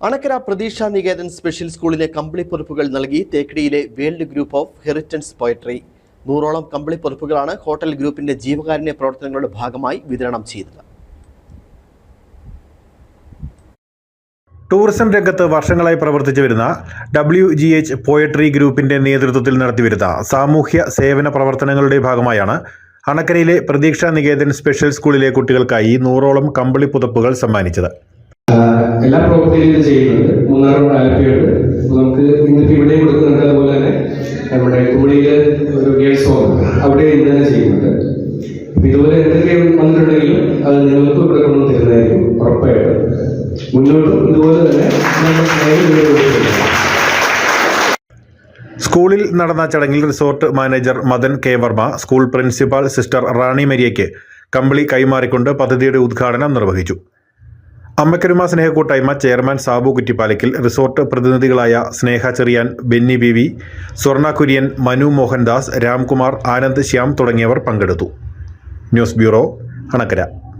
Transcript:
അണക്കര പ്രതീക്ഷ നികേതൻ സ്പെഷ്യൽ സ്കൂളിലെ കമ്പിളിപ്പുറപ്പുകൾ നൽകി തേക്കടിയിലെ world group of heritance poetry 100ഓളം കമ്പിളിപ്പുറപ്പുകളാണ് ഹോട്ടൽ ഗ്രൂപ്പിന്റെ ജീവകാരുണ്യ പ്രവർത്തനങ്ങളുടെ ഭാഗമായി വിതരണം ചെയ്തത്. ടൂറിസം രംഗത്ത് വർഷങ്ങളായി പ്രവർത്തിച്ചു വരുന്ന WGH പോയട്രി ഗ്രൂപ്പിന്റെ നേതൃത്വത്തിൽ നടത്തിവരുന്ന സാമൂഹ്യ സേവന പ്രവർത്തനങ്ങളുടെ ഭാഗമായാണ് അണക്കരയിലെ പ്രതീക്ഷ നികേതൻ സ്പെഷ്യൽ സ്കൂളിലെ കുട്ടികൾക്കായി 100ഓളം കമ്പിളിപ്പുതപ്പുകൾ സമ്മാനിച്ചത്. എല്ലാ പ്രവൃത്തിയിലും ചെയ്യുന്നുണ്ട്. മൂന്നാറും ആലപ്പുഴയുണ്ട്. നമുക്ക് ഇന്നിപ്പോൾ ഇവിടെ കൊടുക്കുന്നുണ്ട്. അതുപോലെ തന്നെ നമ്മുടെ കുമളിയിൽ ഒരു ഗേൾസ് ഹോം അവിടെ ഇന്ന് തന്നെ ചെയ്യുന്നുണ്ട്. ഇതുപോലെ എന്തൊക്കെ വന്നിട്ടുണ്ടെങ്കിലും അത് നിങ്ങൾക്ക് ഇവിടെ കൊണ്ടു തരുന്നതായിരിക്കും ഉറപ്പായിട്ട്. മുന്നോട്ടും ഇതുപോലെ തന്നെ സ്കൂളിൽ നടന്ന ചടങ്ങിൽ resort manager Madan K Varma, school principal sister Rani മരിയയ്ക്ക് കമ്പിളി കൈമാറിക്കൊണ്ട് പദ്ധതിയുടെ ഉദ്ഘാടനം നിർവഹിച്ചു. അമ്മക്കരുമ സ്നേഹക്കൂട്ടായ്മ ചെയർമാൻ സാബു കുറ്റിപ്പാലയ്ക്കൽ, റിസോർട്ട് പ്രതിനിധികളായ സ്നേഹ ചെറിയാൻ, ബെന്നി ബിവി, സ്വർണ കുര്യൻ, മനു മോഹൻദാസ്, രാംകുമാർ, ആനന്ദ് ശ്യാം തുടങ്ങിയവർ പങ്കെടുത്തു. News bureau, Anakkara.